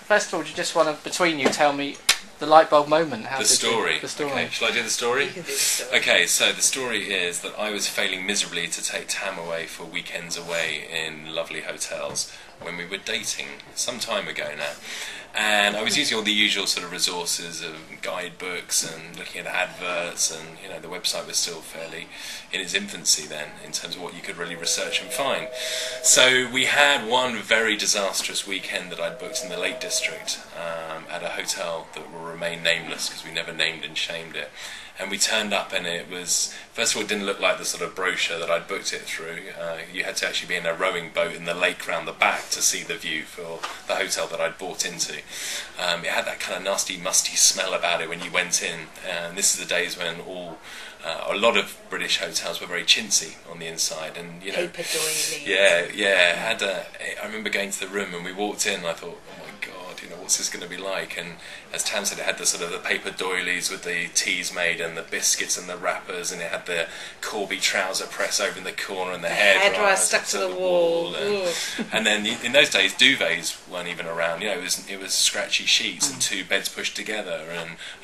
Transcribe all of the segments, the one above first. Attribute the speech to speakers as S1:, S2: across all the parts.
S1: first of all, do you just want to, between you, tell me the light bulb moment?
S2: The story. Okay, shall I do the story?
S3: You can do the story.
S2: Okay, so the story is that I was failing miserably to take Tam away for weekends away in lovely hotels when we were dating, some time ago now. And I was using all the usual sort of resources of guidebooks and looking at adverts, and you know, the website was still fairly in its infancy then in terms of what you could really research and find. So we had one very disastrous weekend that I'd booked in the Lake District at a hotel that will remain nameless because we never named and shamed it. And we turned up, and it was, first of all, it didn't look like the sort of brochure that I'd booked it through. You had to actually be in a rowing boat in the lake round the back to see the view for the hotel that I'd bought into. It had that kind of nasty, musty smell about it when you went in. And this is the days when a lot of British hotels were very chintzy on the inside, and you know,
S3: Paper doilies.
S2: Yeah. I remember going to the room, and we walked in, and I thought, oh my God, you know, what's this going to be like? And as Tam said, it had the sort of the paper doilies with the teas made and the biscuits and the wrappers, and it had the Corby trouser press over in the corner and the hairdryer
S3: stuck to the wall.
S2: And then in those days, duvets weren't even around. You know, it was scratchy sheets and two beds pushed together,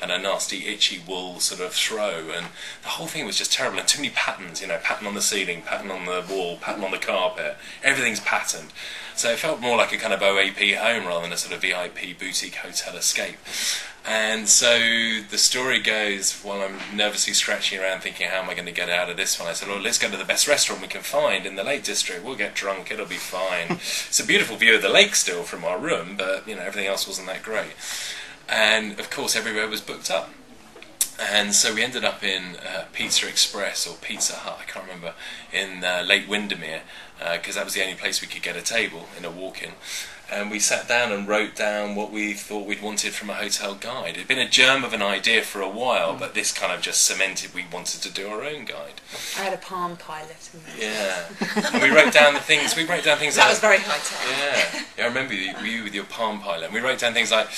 S2: and a nasty itchy wool sort of throw, and the whole thing was just terrible. And too many patterns, you know, pattern on the ceiling, pattern on the wall, pattern on the carpet. Everything's patterned. So it felt more like a kind of OAP home rather than a sort of VIP boutique hotel escape. And so the story goes, while I'm nervously scratching around thinking, how am I going to get out of this one? I said, well, let's go to the best restaurant we can find in the Lake District. We'll get drunk, it'll be fine. It's a beautiful view of the lake still from our room, but you know, everything else wasn't that great. And of course, everywhere was booked up. And so we ended up in Pizza Express or Pizza Hut, I can't remember, in Lake Windermere, because that was the only place we could get a table in a walk-in. And we sat down and wrote down what we thought we'd wanted from a hotel guide. It had been a germ of an idea for a while, but this kind of just cemented we wanted to do our own guide.
S3: I had a Palm Pilot in there.
S2: Yeah. And we wrote down things
S3: That
S2: like...
S3: was very high-tech.
S2: Yeah, I remember you with your Palm Pilot. And we wrote down things like,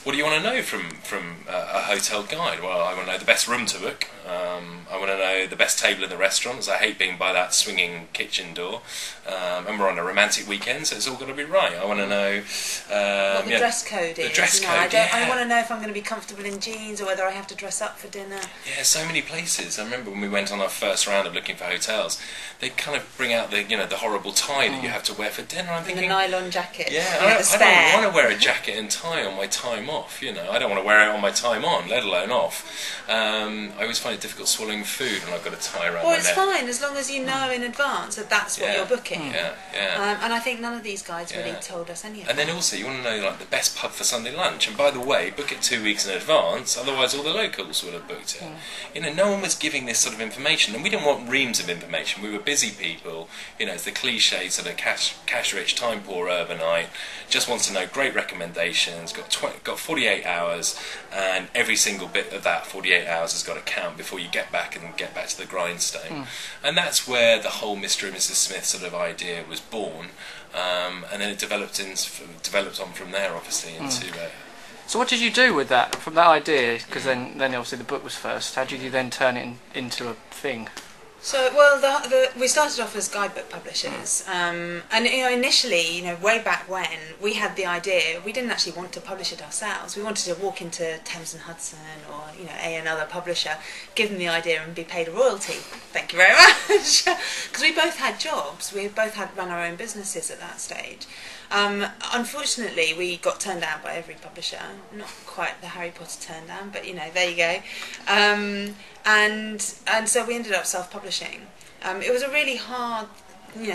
S2: what do you want to know from a hotel guide? Well, I want to know the best room to book. I want to know the best table in the restaurant, as I hate being by that swinging kitchen door. And we're on a romantic weekend, so it's all got to be right. I want to know
S3: what the dress code is.
S2: The dress code,
S3: I want to know if I'm going to be comfortable in jeans or whether I have to dress up for dinner.
S2: Yeah, so many places. I remember when we went on our first round of looking for hotels, they kind of bring out the horrible tie that you have to wear for dinner. I'm thinking,
S3: and the nylon jacket.
S2: Yeah, I don't want to wear a jacket and tie on my time off. You know, I don't want to wear it on my time on, let alone off. I always find it difficult swallowing food when I've got a tie around my neck.
S3: Well, it's fine as long as you know in advance that that's what you're booking.
S2: Yeah.
S3: And I think none of these guides really told us any of that.
S2: And then also you want to know like the best pub for Sunday lunch. And by the way, book it 2 weeks in advance. Otherwise, all the locals would have booked it. You know, no one was giving this sort of information, and we didn't want reams of information. We were busy people. You know, it's the cliche sort of cash-rich, time-poor urbanite. Just wants to know great recommendations. Got 48 hours, and every single bit of that 48 hours has got to count before you get back to the grindstone. And that's where the whole Mr. and Mrs. Smith sort of idea was born. And then it developed on from there, obviously, into...
S1: So what did you do with that, from that idea? Because then obviously the book was first. How did you then turn it into a thing?
S3: So, well, we started off as guidebook publishers, and initially, way back when, we had the idea. We didn't actually want to publish it ourselves. We wanted to walk into Thames and Hudson or another publisher, give them the idea, and be paid a royalty. Thank you very much, because we both had jobs. We both had run our own businesses at that stage. Unfortunately, we got turned down by every publisher. Not quite the Harry Potter turn down, but there you go. And so we ended up self-publishing. It was a really hard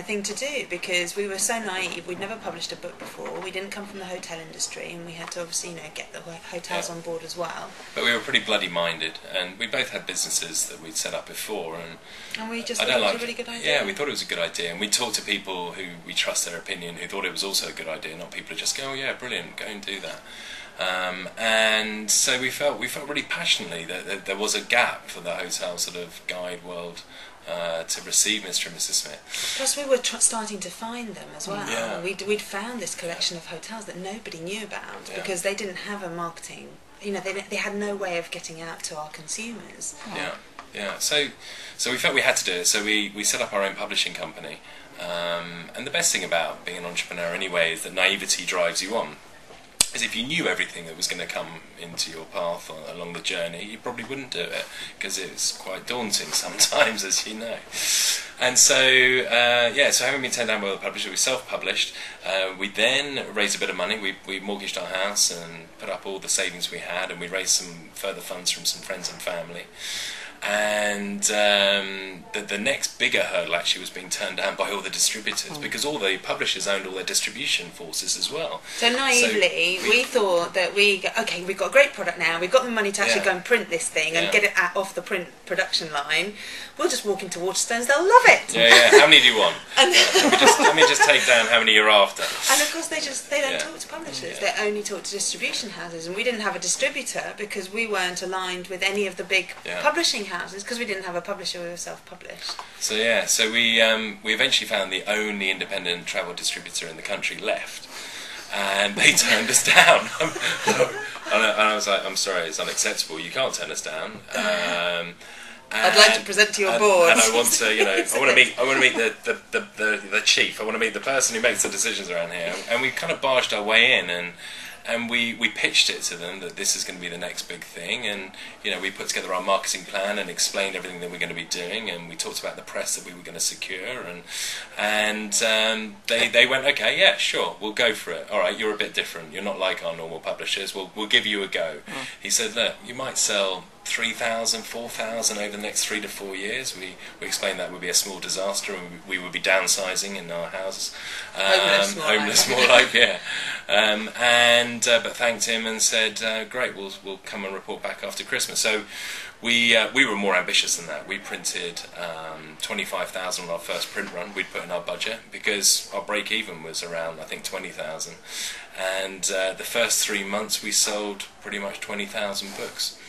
S3: thing to do because we were so naive. We'd never published a book before. We didn't come from the hotel industry, and we had to obviously get the hotels on board as well.
S2: But we were pretty bloody minded, and we both had businesses that we'd set up before, and
S3: we just thought it was a really good idea.
S2: Yeah, we thought it was a good idea, and we talked to people who we trust their opinion, who thought it was also a good idea, not people who just go, oh yeah, brilliant, go and do that. And so we felt really passionately that there was a gap for the hotel sort of guide world to receive Mr. and Mrs. Smith.
S3: Plus we were starting to find them as well.
S2: Yeah.
S3: We'd found this collection of hotels that nobody knew about because they didn't have a marketing, they had no way of getting out to our consumers.
S2: Yeah. So we felt we had to do it, so we set up our own publishing company. And the best thing about being an entrepreneur anyway is that naivety drives you on. is if you knew everything that was going to come into your path along the journey, you probably wouldn't do it, because it's quite daunting sometimes, as you know. And so, so having been turned down by the publisher, we self-published. We then raised a bit of money. We mortgaged our house and put up all the savings we had, and we raised some further funds from some friends and family. And the next bigger hurdle actually was being turned down by all the distributors, because all the publishers owned all their distribution forces as well.
S3: So naively, we thought that we've got a great product now, we've got the money to actually go and print this thing and get it off the print production line. We'll just walk into Waterstones, they'll love it.
S2: Yeah. How many do you want? let me just take down how many you're after.
S3: And of course they don't talk to publishers, they only talk to distribution houses, and we didn't have a distributor because we weren't aligned with any of the big publishing houses, because we didn't have a publisher, we were self-published.
S2: So we eventually found the only independent travel distributor in the country left, and they turned us down. And I was like, I'm sorry, it's unacceptable, you can't turn us down.
S3: I'd like to present to your board.
S2: And I want to, I want to meet the chief. I want to meet the person who makes the decisions around here. And we kind of barged our way in, and we pitched it to them that this is going to be the next big thing, and we put together our marketing plan and explained everything that we're going to be doing, and we talked about the press that we were going to secure, and they went, okay, yeah, sure, we'll go for it. All right, you're a bit different. You're not like our normal publishers. We'll give you a go. He said, look, you might sell 3,000, 4,000 over the next 3 to 4 years. We explained that would be a small disaster, and we would be downsizing in our houses. Homeless, more like, yeah. But thanked him and said, great, we'll come and report back after Christmas. So we were more ambitious than that. We printed 25,000 on our first print run we'd put in our budget, because our break even was around, I think, 20,000. And the first 3 months we sold pretty much 20,000 books.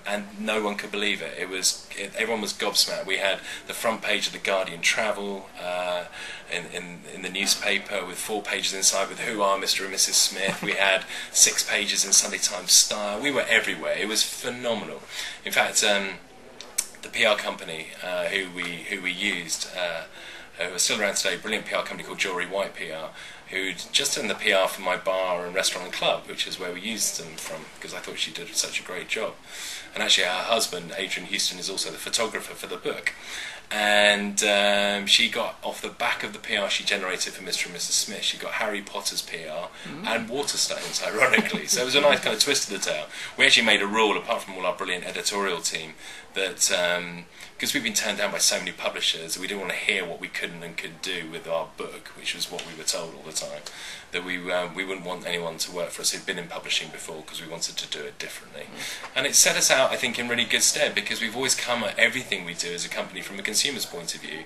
S2: And no one could believe it. Everyone was gobsmacked. We had the front page of the Guardian Travel in the newspaper, with 4 pages inside with "Who are Mr. and Mrs. Smith." We had 6 pages in Sunday Times Style. We were everywhere. It was phenomenal. In fact, the PR company who we used, who are still around today, brilliant PR company called Jewelry White PR, who'd just done the PR for my bar and restaurant and club, which is where we used them from, because I thought she did such a great job. And actually her husband, Adrian Houston, is also the photographer for the book. And she got, off the back of the PR she generated for Mr. and Mrs. Smith, she got Harry Potter's PR and Waterstones, ironically. So it was a nice kind of twist of the tale. We actually made a rule, apart from all our brilliant editorial team, that because we've been turned down by so many publishers, we didn't want to hear what we couldn't and could do with our book, which was what we were told all the time, that we wouldn't want anyone to work for us who'd been in publishing before, because we wanted to do it differently. And it set us out, I think, in really good stead, because we've always come at everything we do as a company from a consumer's point of view,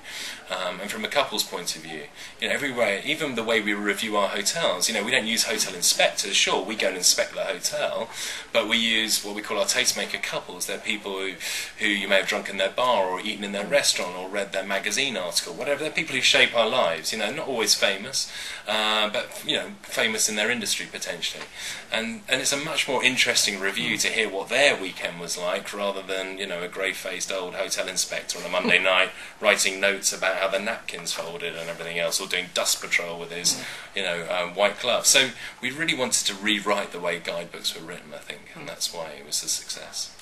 S2: and from a couple's point of view. Everywhere, even the way we review our hotels, we don't use hotel inspectors. Sure, we go and inspect the hotel, but we use what we call our tastemaker couples. They're people who you may have drunk in their bar, or eaten in their restaurant, or read their magazine article, whatever. They're people who shape our lives, not always famous, but famous in their industry potentially. And it's a much more interesting review to hear what their weekend was like, rather than a grey-faced old hotel inspector on a Monday night writing notes about how the napkins folded and everything else, or doing dust patrol with his white gloves. So we really wanted to rewrite the way guidebooks were written, I think, and that's why it was a success.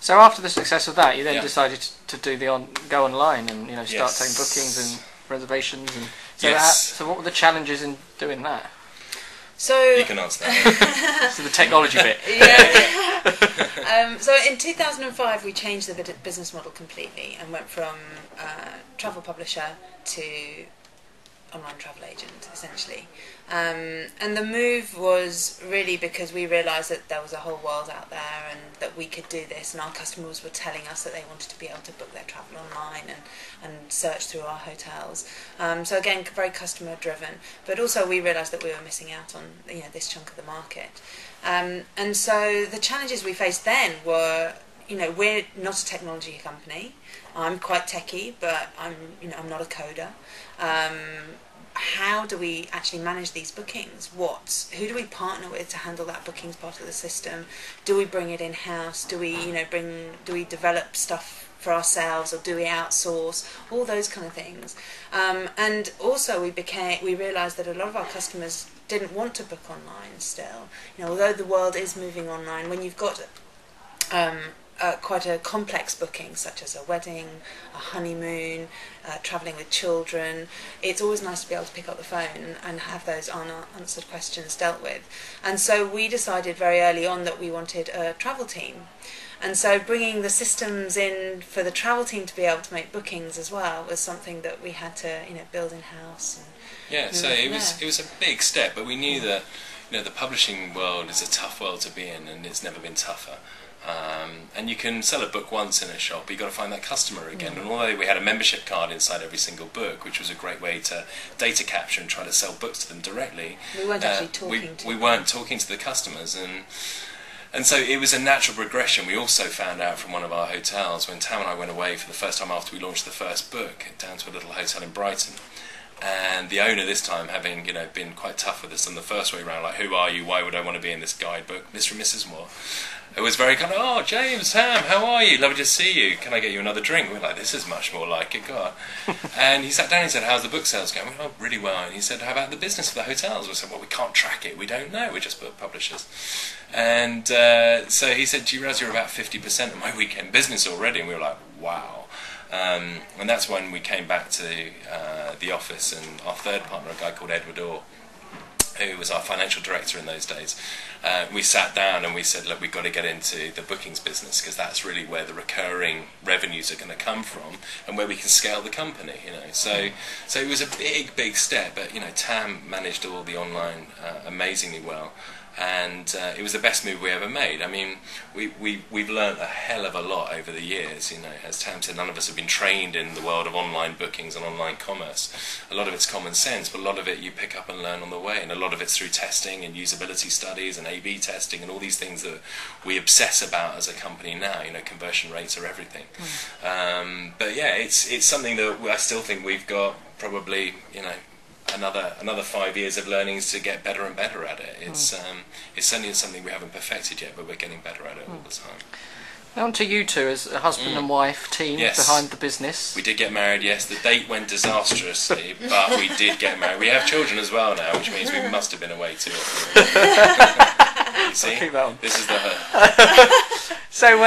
S1: So after the success of that, you then decided to do go online and start taking bookings and reservations. And so, so what were the challenges in doing that?
S3: So
S2: you can answer that.
S1: So the technology bit.
S3: So in 2005 we changed the business model completely and went from travel publisher to online travel agent, essentially. And the move was really because we realised that there was a whole world out there, and that we could do this, and our customers were telling us that they wanted to be able to book their travel online and search through our hotels. So again, very customer driven, but also we realised that we were missing out on this chunk of the market. And so the challenges we faced then were we're not a technology company. I'm quite techie, but I'm not a coder. How do we actually manage these bookings? Who do we partner with to handle that bookings part of the system? Do we bring it in house? Do we do we develop stuff for ourselves, or do we outsource? All those kind of things. And also we realised that a lot of our customers didn't want to book online still. Although the world is moving online, when you've got quite a complex booking, such as a wedding, a honeymoon, travelling with children, it's always nice to be able to pick up the phone and have those unanswered questions dealt with. And so we decided very early on that we wanted a travel team. And so bringing the systems in for the travel team to be able to make bookings as well was something that we had to build in-house.
S2: So it was a big step, but we knew that the publishing world is a tough world to be in, and it's never been tougher. And you can sell a book once in a shop, but you've got to find that customer again. And although we had a membership card inside every single book, which was a great way to data capture and try to sell books to them directly,
S3: we weren't actually talking
S2: we weren't talking to the customers. And so it was a natural progression. We also found out from one of our hotels, when Tam and I went away for the first time after we launched the first book, down to a little hotel in Brighton. And the owner this time, having been quite tough with us on the first way round, like, who are you? Why would I want to be in this guidebook? Mr. and Mrs. Moore. It was very kind of, oh, James, Tam, how are you? Lovely to see you. Can I get you another drink? We're like, this is much more like it, God. And he sat down and said, how's the book sales going? We went, oh, really well. And he said, how about the business of the hotels? We said, well, we can't track it. We don't know. We're just book publishers. And so he said, do you realise you're about 50% of my weekend business already? And we were like, wow. And that's when we came back to the office, and our third partner, a guy called Edward Orr, who was our financial director in those days, we sat down and we said, look, we've got to get into the bookings business, because that's really where the recurring revenues are going to come from and where we can scale the company. So it was a big step, but Tam managed all the online amazingly well. And it was the best move we ever made. I mean, we've learnt a hell of a lot over the years. As Tam said, none of us have been trained in the world of online bookings and online commerce. A lot of it's common sense, but a lot of it you pick up and learn on the way, and a lot of it's through testing and usability studies and A/B testing and all these things that we obsess about as a company now. Conversion rates are everything. But yeah, it's something that I still think we've got probably another 5 years of learnings to get better and better at it. It's certainly something we haven't perfected yet, but we're getting better at it all the time.
S1: Now on to you two as a husband and wife team behind the business.
S2: We did get married, yes. The date went disastrously, but we did get married. We have children as well now, which means we must have been away too often. You see? This is the her.
S1: So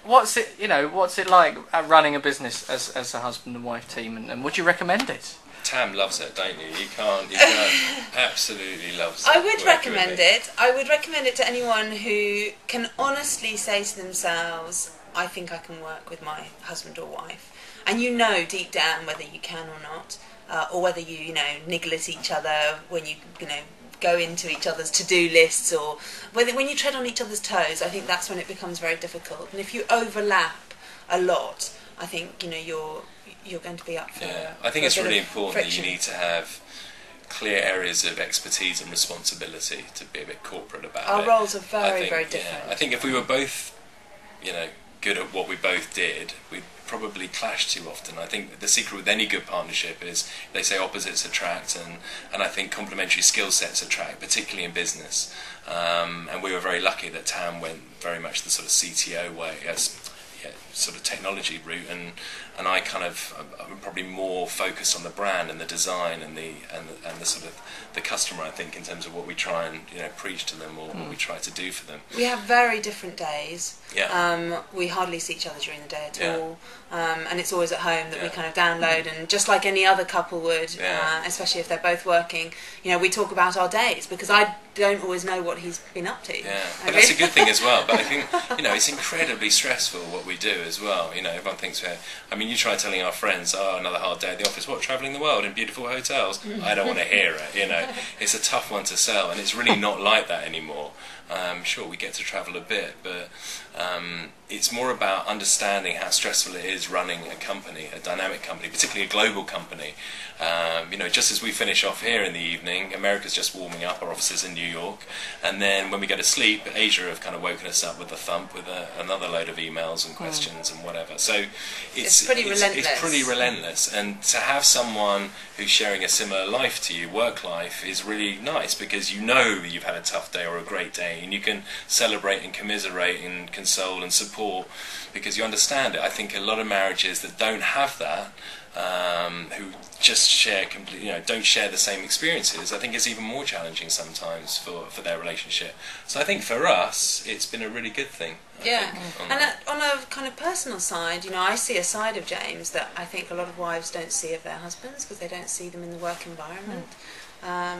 S1: what's it like running a business as a husband and wife team, and would you recommend it?
S2: Tam loves it, don't you? You can't absolutely loves it.
S3: I would recommend it. I would recommend it to anyone who can honestly say to themselves, I think I can work with my husband or wife. And deep down whether you can or not, or whether you niggle at each other when you go into each other's to-do lists, or when you tread on each other's toes. I think that's when it becomes very difficult. And if you overlap a lot, I think you're going to be up for.
S2: Yeah, I think it's really important that you need to have clear areas of expertise and responsibility to be a bit corporate about it.
S3: Our roles are very different.
S2: Yeah, I think if we were both, good at what we both did, we'd probably clash too often. I think the secret with any good partnership is, they say opposites attract, and I think complementary skill sets attract, particularly in business. And we were very lucky that Tam went very much the sort of CTO way, sort of technology route, and I I'm probably more focused on the brand and the design and the sort of the customer, I think, in terms of what we try and preach to them, or what we try to do for them.
S3: We have very different days.
S2: Yeah.
S3: We hardly see each other during the day at all, and it's always at home that we kind of download, and just like any other couple would, especially if they're both working, we talk about our days, because I don't always know what he's been up to.
S2: Yeah, but that's a good thing as well. But I think it's incredibly stressful what we we do as well. You know, everyone thinks I mean, you try telling our friends, oh, another hard day at the office, what, travelling the world in beautiful hotels? I don't want to hear it, you know. It's a tough one to sell, and it's really not like that anymore. Sure, we get to travel a bit, but it's more about understanding how stressful it is running a company, a dynamic company, particularly a global company. You know, just as we finish off here in the evening, America's just warming up, our offices in New York, and then when we go to sleep, Asia have kind of woken us up with a thump with another load of emails and questions and whatever. So it's
S3: pretty relentless.
S2: It's pretty relentless, and to have someone who's sharing a similar life to you, work life, is really nice, because you know you've had a tough day or a great day, and you can celebrate and commiserate and console and support because you understand it. I think a lot of marriages that don't have that, who just share completely, you know, don't share the same experiences, I think it's even more challenging sometimes for their relationship. So I think for us, it's been a really good thing.
S3: Yeah, and on a kind of personal side, you know, I see a side of James that I think a lot of wives don't see of their husbands because they don't see them in the work environment.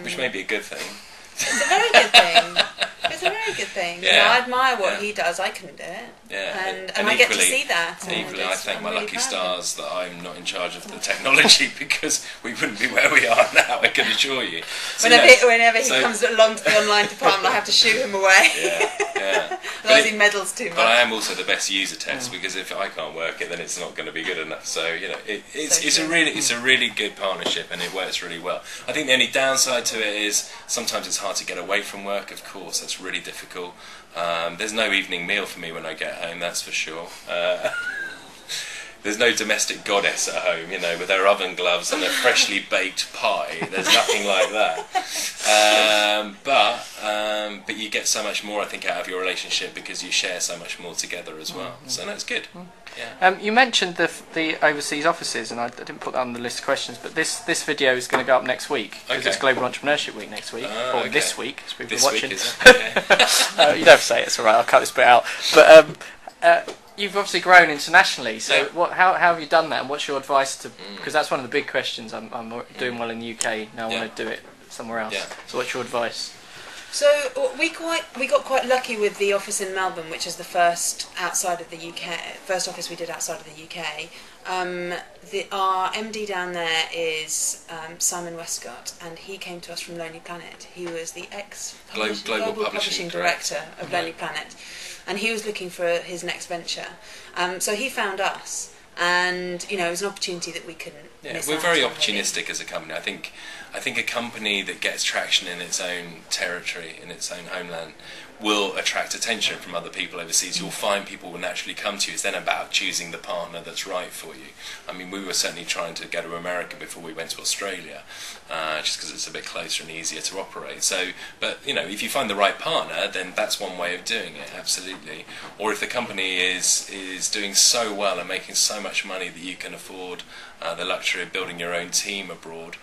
S2: Which may be a good thing.
S3: It's a very good thing. It's a very good thing.
S2: Yeah.
S3: You know, I admire what he does. I couldn't do it.
S2: Yeah.
S3: And I get to see that.
S2: And equally, I thank my
S3: really
S2: lucky
S3: proud
S2: stars that I'm not in charge of the technology, because we wouldn't be where we are now, I can assure you. So,
S3: whenever he comes along to the online department, I have to shoo him away.
S2: Yeah.
S3: Otherwise he meddles too much.
S2: But I am also the best user test, because if I can't work it, then it's not going to be good enough. So, you know, it's a really good partnership, and it works really well. I think the only downside to it is sometimes it's hard to get away from work, of course, that's really difficult. There's no evening meal for me when I get home, that's for sure. There's no domestic goddess at home, you know, with her oven gloves and a freshly baked pie. There's nothing like that. But you get so much more, I think, out of your relationship because you share so much more together as well. So that's good. Yeah.
S1: You mentioned the overseas offices, and I didn't put that on the list of questions, but this video is going to go up next week, because it's Global Entrepreneurship Week next week, or this week, as people are watching.
S2: Week, is it? Okay.
S1: You don't have to say it, it's alright, I'll cut this bit out. But you've obviously grown internationally, so how have you done that, and what's your advice to, because that's one of the big questions, I'm doing well in the UK, now I want to do it somewhere else. So what's your advice?
S3: So we got quite lucky with the office in Melbourne, which is the first outside of the UK, first office we did outside of the UK. Our MD down there is Simon Westcott, and he came to us from Lonely Planet. He was the global publishing director of Lonely Planet, and he was looking for his next venture. So he found us, and you know, it was an opportunity that we couldn't miss
S2: we're
S3: out
S2: very
S3: on,
S2: opportunistic
S3: really.
S2: As a company. I think a company that gets traction in its own territory, in its own homeland, will attract attention from other people overseas. You'll find people will naturally come to you. It's then about choosing the partner that's right for you. I mean, we were certainly trying to go to America before we went to Australia, just because it's a bit closer and easier to operate. So, but you know, if you find the right partner, then that's one way of doing it, absolutely. Or if the company is doing so well and making so much money that you can afford the luxury of building your own team abroad,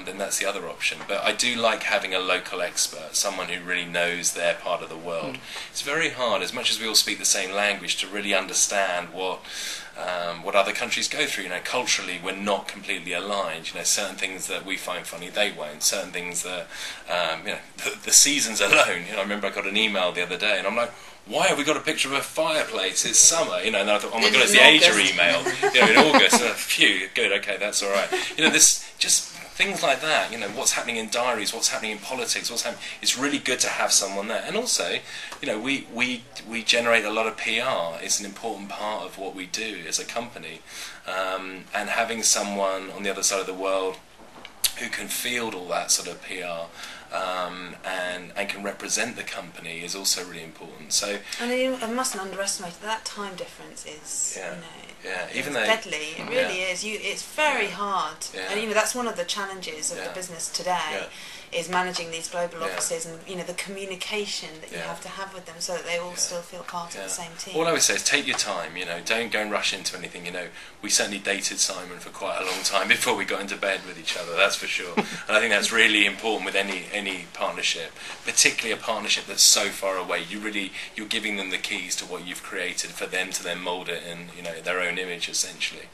S2: then that's the other option. But I do like having a local expert, someone who really knows their part of the world. It's very hard, as much as we all speak the same language, to really understand what other countries go through. You know, culturally we're not completely aligned. You know, certain things that we find funny, they won't. Certain things that, you know, the seasons alone. You know, I remember I got an email the other day, and I'm like, why have we got a picture of a fireplace? It's summer, you know. And I thought, oh my god, it's the Asia email. You know, in August. Phew, good, okay, that's all right. You know, this just things like that. You know, what's happening in diaries, what's happening in politics, what's happening. It's really good to have someone there. And also, you know, we generate a lot of PR. It's an important part of what we do as a company. And having someone on the other side of the world who can field all that sort of PR and can represent the company is also really important. So,
S3: and I mustn't underestimate that time difference is, you know,
S2: even
S3: it's deadly. It really is. It's very hard, and you know, that's one of the challenges of the business today. Is managing these global offices, and you know, the communication that you have to have with them so that they all still feel part of the same team.
S2: All I would say is take your time, you know, don't go and rush into anything. You know, we certainly dated Simon for quite a long time before we got into bed with each other, that's for sure. And I think that's really important with any partnership, particularly a partnership that's so far away. You're giving them the keys to what you've created for them to then mould it in, you know, their own image essentially.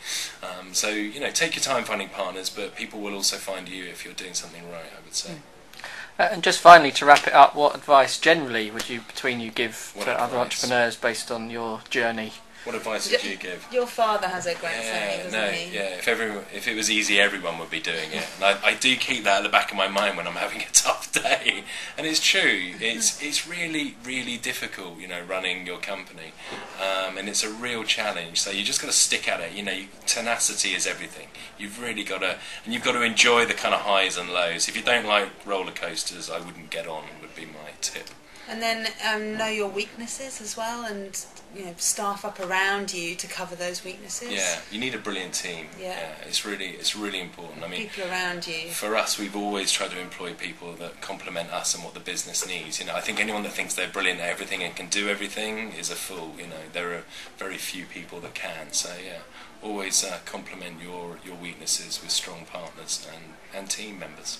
S2: So, you know, take your time finding partners, but people will also find you if you're doing something right, I would say.
S1: And just finally, to wrap it up, what advice generally would you give to other entrepreneurs based on your journey?
S2: What advice would you give?
S3: Your father has a great saying, doesn't he?
S2: Yeah. If it was easy, everyone would be doing it. And I do keep that at the back of my mind when I'm having a tough day. And it's true. It's really, really difficult, running your company, and it's a real challenge. So you just got to stick at it. Tenacity is everything. You've really got to, and you've got to enjoy the kind of highs and lows. If you don't like roller coasters, I wouldn't get on. Would be my tip.
S3: And then know your weaknesses as well, and staff up around you to cover those weaknesses.
S2: Yeah, you need a brilliant team. Yeah, it's really important. I mean,
S3: people around you.
S2: For us, we've always tried to employ people that complement us and what the business needs. I think anyone that thinks they're brilliant at everything and can do everything is a fool. There are very few people that can. So yeah, always complement your weaknesses with strong partners and team members.